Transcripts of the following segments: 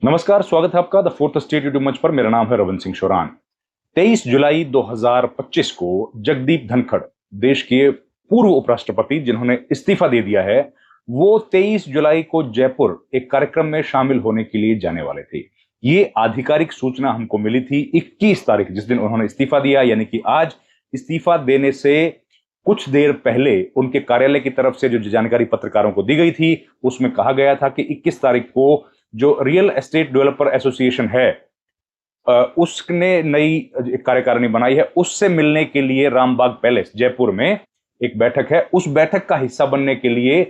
नमस्कार, स्वागत है आपका द फोर्थ स्टेट यूट्यूब मंच पर। मेरा नाम है रविंद्र सिंह शोरान। 23 जुलाई 2025 को जगदीप धनखड़, देश के पूर्व उपराष्ट्रपति जिन्होंने इस्तीफा दे दिया है, वो 23 जुलाई को जयपुर एक कार्यक्रम में शामिल होने के लिए जाने वाले थे। ये आधिकारिक सूचना हमको मिली थी 21 तारीख, जिस दिन उन्होंने इस्तीफा दिया, यानी कि आज इस्तीफा देने से कुछ देर पहले उनके कार्यालय की तरफ से जो जानकारी पत्रकारों को दी गई थी, उसमें कहा गया था कि 21 तारीख को जो रियल एस्टेट डेवलपर एसोसिएशन है, उसने नई कार्यकारिणी बनाई है, उससे मिलने के लिए रामबाग पैलेस जयपुर में एक बैठक है। उस बैठक का हिस्सा बनने के लिए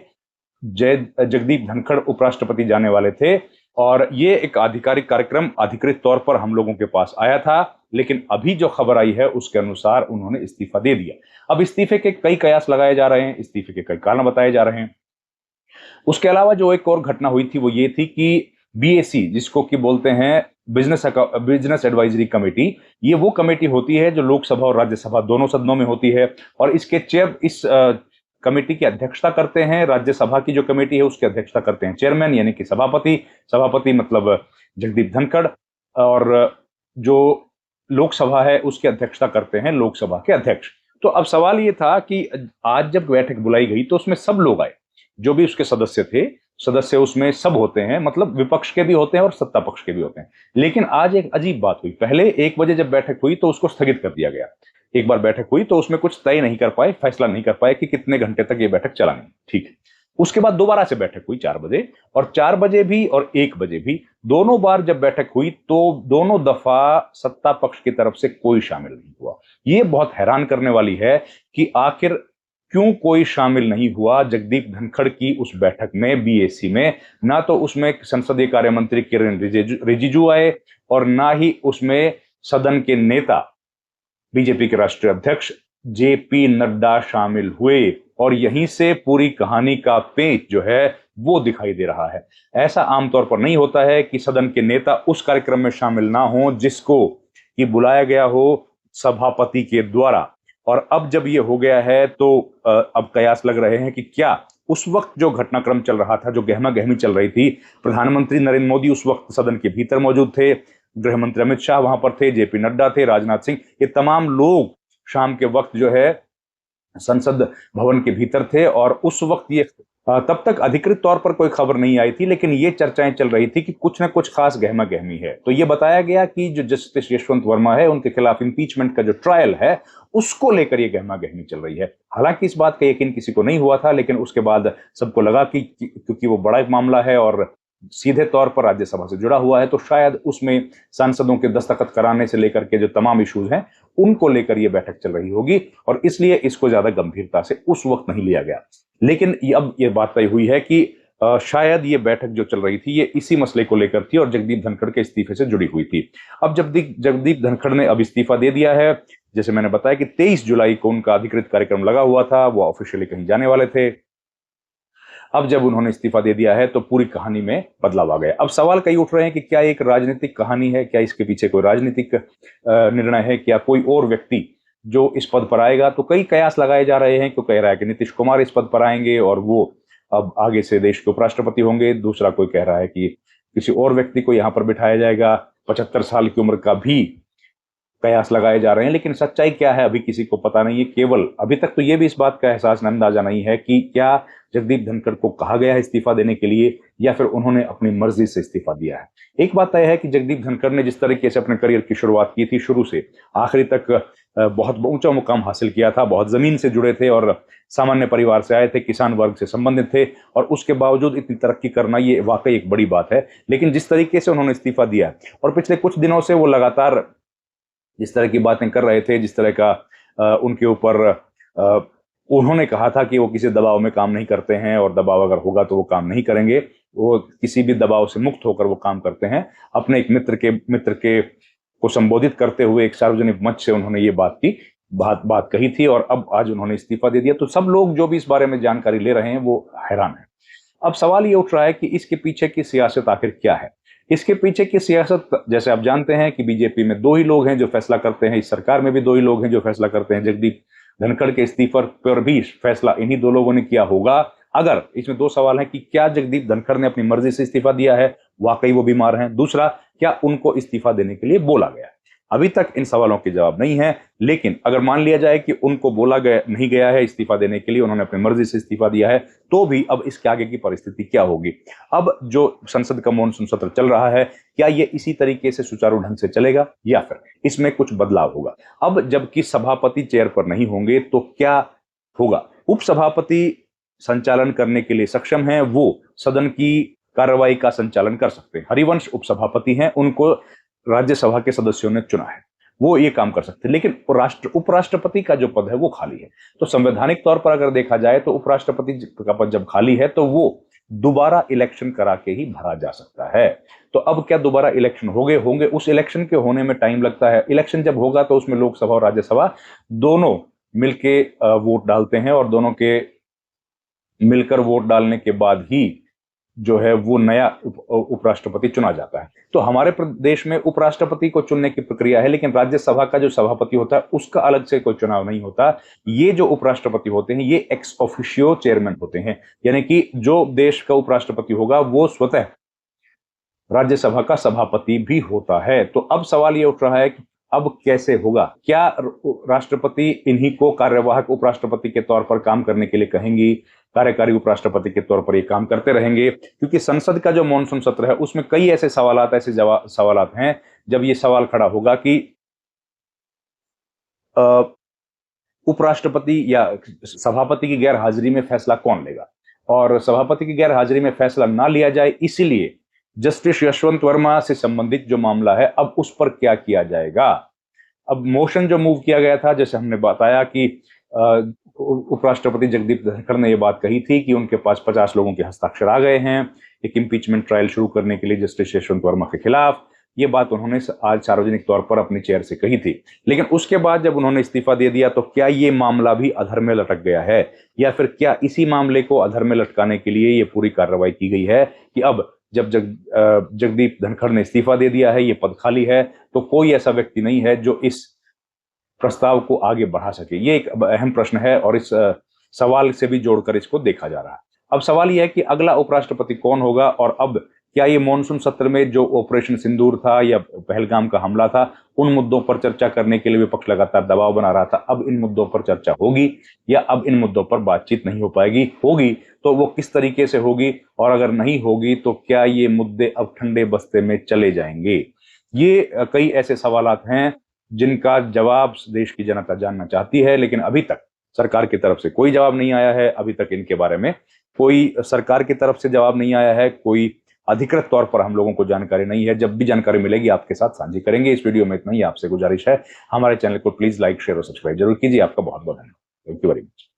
जगदीप धनखड़ उपराष्ट्रपति जाने वाले थे और ये एक आधिकारिक कार्यक्रम अधिकृत तौर पर हम लोगों के पास आया था, लेकिन अभी जो खबर आई है उसके अनुसार उन्होंने इस्तीफा दे दिया। अब इस्तीफे के कई कयास लगाए जा रहे हैं, इस्तीफे के कई कारण बताए जा रहे हैं। उसके अलावा जो एक और घटना हुई थी वो ये थी कि बीएसी, जिसको कि बोलते हैं बिजनेस एडवाइजरी कमेटी, ये वो कमेटी होती है जो लोकसभा और राज्यसभा दोनों सदनों में होती है और इसके इस कमेटी की अध्यक्षता करते हैं। राज्यसभा की जो कमेटी है उसकी अध्यक्षता करते हैं चेयरमैन, यानी कि सभापति मतलब जगदीप धनखड़, और जो लोकसभा है उसकी अध्यक्षता करते हैं लोकसभा के अध्यक्ष। तो अब सवाल ये था कि आज जब बैठक बुलाई गई तो उसमें सब लोग आए, जो भी उसके सदस्य थे। सदस्य उसमें सब होते हैं, मतलब विपक्ष के भी होते हैं और सत्ता पक्ष के भी होते हैं। लेकिन आज एक अजीब बात हुई। पहले 1 बजे जब बैठक हुई तो उसको स्थगित कर दिया गया। एक बार बैठक हुई तो उसमें कुछ तय नहीं कर पाए, फैसला नहीं कर पाए कि कितने घंटे तक ये बैठक चलानी। ठीक है। उसके बाद दोबारा से बैठक हुई 4 बजे, और 4 बजे भी और 1 बजे भी, दोनों बार जब बैठक हुई तो दोनों दफा सत्ता पक्ष की तरफ से कोई शामिल नहीं हुआ। ये बहुत हैरान करने वाली है कि आखिर क्यों कोई शामिल नहीं हुआ जगदीप धनखड़ की उस बैठक में, बीएसी में। ना तो उसमें संसदीय कार्य मंत्री किरेन रिजिजू आए और ना ही उसमें सदन के नेता बीजेपी के राष्ट्रीय अध्यक्ष जेपी नड्डा शामिल हुए, और यहीं से पूरी कहानी का पेंच जो है वो दिखाई दे रहा है। ऐसा आमतौर पर नहीं होता है कि सदन के नेता उस कार्यक्रम में शामिल ना हो जिसको कि बुलाया गया हो सभापति के द्वारा। और अब जब ये हो गया है तो अब कयास लग रहे हैं कि क्या उस वक्त जो घटनाक्रम चल रहा था, जो गहमा गहमी चल रही थी, प्रधानमंत्री नरेंद्र मोदी उस वक्त सदन के भीतर मौजूद थे, गृह मंत्री अमित शाह वहां पर थे, जेपी नड्डा थे, राजनाथ सिंह, ये तमाम लोग शाम के वक्त जो है संसद भवन के भीतर थे। और उस वक्त ये तब तक अधिकृत तौर पर कोई खबर नहीं आई थी, लेकिन ये चर्चाएं चल रही थी कि कुछ ना कुछ खास गहमा गहमी है। तो ये बताया गया कि जो जस्टिस यशवंत वर्मा है उनके खिलाफ इंपीचमेंट का जो ट्रायल है उसको लेकर ये गहमा गहमी चल रही है। हालांकि इस बात का यकीन किसी को नहीं हुआ था, लेकिन उसके बाद सबको लगा कि क्योंकि वो बड़ा एक मामला है और सीधे तौर पर राज्यसभा से जुड़ा हुआ है, तो शायद उसमें सांसदों के दस्तखत कराने से लेकर के जो तमाम इश्यूज हैं उनको लेकर यह बैठक चल रही होगी, और इसलिए इसको ज्यादा गंभीरता से उस वक्त नहीं लिया गया। लेकिन अब ये बात तय हुई है कि शायद ये बैठक जो चल रही थी ये इसी मसले को लेकर थी और जगदीप धनखड़ के इस्तीफे से जुड़ी हुई थी। अब जगदीप धनखड़ ने अब इस्तीफा दे दिया है। जैसे मैंने बताया कि 23 जुलाई को उनका अधिकृत कार्यक्रम लगा हुआ था, वो ऑफिशियली कहीं जाने वाले थे। अब जब उन्होंने इस्तीफा दे दिया है तो पूरी कहानी में बदलाव आ गया। अब सवाल कई उठ रहे हैं कि क्या एक राजनीतिक कहानी है, क्या इसके पीछे कोई राजनीतिक निर्णय है, क्या कोई और व्यक्ति जो इस पद पर आएगा। तो कई कयास लगाए जा रहे हैं। कोई कह रहा है कि नीतीश कुमार इस पद पर आएंगे और वो अब आगे से देश के उपराष्ट्रपति होंगे। दूसरा कोई कह रहा है कि किसी और व्यक्ति को यहां पर बिठाया जाएगा। 75 साल की उम्र का भी कयास लगाए जा रहे हैं, लेकिन सच्चाई क्या है अभी किसी को पता नहीं है। केवल अभी तक तो ये भी इस बात का एहसास अंदाजा नहीं है कि क्या जगदीप धनखड़ को कहा गया है इस्तीफा देने के लिए या फिर उन्होंने अपनी मर्जी से इस्तीफा दिया है। एक बात तय है कि जगदीप धनखड़ ने जिस तरीके से अपने करियर की शुरुआत की थी, शुरू से आखिरी तक बहुत ऊंचा मुकाम हासिल किया था, बहुत जमीन से जुड़े थे और सामान्य परिवार से आए थे, किसान वर्ग से संबंधित थे, और उसके बावजूद इतनी तरक्की करना ये वाकई एक बड़ी बात है। लेकिन जिस तरीके से उन्होंने इस्तीफा दिया और पिछले कुछ दिनों से वो लगातार जिस तरह की बातें कर रहे थे, जिस तरह का उनके ऊपर उन्होंने कहा था कि वो किसी दबाव में काम नहीं करते हैं और दबाव अगर होगा तो वो काम नहीं करेंगे, वो किसी भी दबाव से मुक्त होकर वो काम करते हैं। अपने एक मित्र के को संबोधित करते हुए एक सार्वजनिक मंच से उन्होंने ये बात कही थी, और अब आज उन्होंने इस्तीफा दे दिया। तो सब लोग जो भी इस बारे में जानकारी ले रहे हैं वो हैरान है। अब सवाल ये उठ रहा है कि इसके पीछे की सियासत आखिर क्या है। इसके पीछे की सियासत, जैसे आप जानते हैं कि बीजेपी में 2 ही लोग हैं जो फैसला करते हैं, इस सरकार में भी 2 ही लोग हैं जो फैसला करते हैं। जगदीप धनखड़ के इस्तीफे पर भी फैसला इन्हीं 2 लोगों ने किया होगा। अगर इसमें दो सवाल हैं कि क्या जगदीप धनखड़ ने अपनी मर्जी से इस्तीफा दिया है, वाकई वो बीमार हैं, दूसरा क्या उनको इस्तीफा देने के लिए बोला गया है। अभी तक इन सवालों के जवाब नहीं है, लेकिन अगर मान लिया जाए कि उनको बोला गया नहीं गया है इस्तीफा देने के लिए, उन्होंने अपनी मर्जी से इस्तीफा दिया है, तो भी अब इसके आगे की परिस्थिति क्या होगी। अब जो संसद का मॉनसून सत्र चल रहा है, क्या ये इसी तरीके से सुचारू ढंग से चलेगा या फिर इसमें कुछ बदलाव होगा। अब जबकि सभापति चेयर पर नहीं होंगे तो क्या होगा। उपसभापति संचालन करने के लिए सक्षम है, वो सदन की कार्रवाई का संचालन कर सकते हैं। हरिवंश उपसभापति हैं, उनको राज्यसभा के सदस्यों ने चुना है, वो ये काम कर सकते हैं। लेकिन उपराष्ट्रपति का जो पद है वो खाली है। तो संवैधानिक तौर पर अगर देखा जाए तो उपराष्ट्रपति का पद जब खाली है तो वो दोबारा इलेक्शन करा के ही भरा जा सकता है। तो अब क्या दोबारा इलेक्शन होंगे? उस इलेक्शन के होने में टाइम लगता है। इलेक्शन जब होगा तो उसमें लोकसभा और राज्यसभा दोनों मिलके वोट डालते हैं और दोनों के मिलकर वोट डालने के बाद ही जो है वो नया उपराष्ट्रपति चुना जाता है। तो हमारे प्रदेश में उपराष्ट्रपति को चुनने की प्रक्रिया है, लेकिन राज्यसभा का जो सभापति होता है उसका अलग से कोई चुनाव नहीं होता। ये जो उपराष्ट्रपति होते हैं ये एक्स ऑफिशियो चेयरमैन होते हैं, यानी कि जो देश का उपराष्ट्रपति होगा वो स्वतः राज्यसभा का सभापति भी होता है। तो अब सवाल ये उठ रहा है कि अब कैसे होगा। क्या राष्ट्रपति इन्हीं को कार्यवाहक उपराष्ट्रपति के तौर पर काम करने के लिए कहेंगी, कार्यकारी उपराष्ट्रपति के तौर पर ये काम करते रहेंगे? क्योंकि संसद का जो मॉनसून सत्र है उसमें कई ऐसे सवालात हैं जब ये सवाल खड़ा होगा कि उपराष्ट्रपति या सभापति की गैर हाजिरी में फैसला कौन लेगा, और सभापति की गैर हाजिरी में फैसला ना लिया जाए इसीलिए जस्टिस यशवंत वर्मा से संबंधित जो मामला है अब उस पर क्या किया जाएगा। अब मोशन जो मूव किया गया था, जैसे हमने बताया कि उपराष्ट्रपति जगदीप धनखड़ ने यह बात कही थी कि उनके पास 50 लोगों के हस्ताक्षर आ गए हैं एक इम्पीचमेंट ट्रायल शुरू करने के लिए जस्टिस यशवंत वर्मा के खिलाफ। ये बात उन्होंने आज सार्वजनिक तौर पर अपनी चेयर से कही थी, लेकिन उसके बाद जब उन्होंने इस्तीफा दे दिया तो क्या ये मामला भी अधर में लटक गया है, या फिर क्या इसी मामले को अधर में लटकाने के लिए ये पूरी कार्रवाई की गई है कि अब जब जगदीप धनखड़ ने इस्तीफा दे दिया है, ये पद खाली है, तो कोई ऐसा व्यक्ति नहीं है जो इस प्रस्ताव को आगे बढ़ा सके। ये एक अहम प्रश्न है और इस सवाल से भी जोड़कर इसको देखा जा रहा है। अब सवाल यह है कि अगला उपराष्ट्रपति कौन होगा, और अब क्या ये मॉनसून सत्र में जो ऑपरेशन सिंदूर था या पहलगाम का हमला था उन मुद्दों पर चर्चा करने के लिए विपक्ष लगातार दबाव बना रहा था, अब इन मुद्दों पर चर्चा होगी या अब इन मुद्दों पर बातचीत नहीं हो पाएगी? होगी तो वो किस तरीके से होगी, और अगर नहीं होगी तो क्या ये मुद्दे अब ठंडे बस्ते में चले जाएंगे? ये कई ऐसे सवालात हैं जिनका जवाब देश की जनता जानना चाहती है, लेकिन अभी तक सरकार की तरफ से कोई जवाब नहीं आया है। अभी तक इनके बारे में कोई सरकार की तरफ से जवाब नहीं आया है, कोई अधिकृत तौर पर हम लोगों को जानकारी नहीं है। जब भी जानकारी मिलेगी आपके साथ साझी करेंगे। इस वीडियो में इतना ही, आपसे गुजारिश है हमारे चैनल को प्लीज लाइक, शेयर और सब्सक्राइब जरूर कीजिए। आपका बहुत बहुत धन्यवाद। Thank you very much.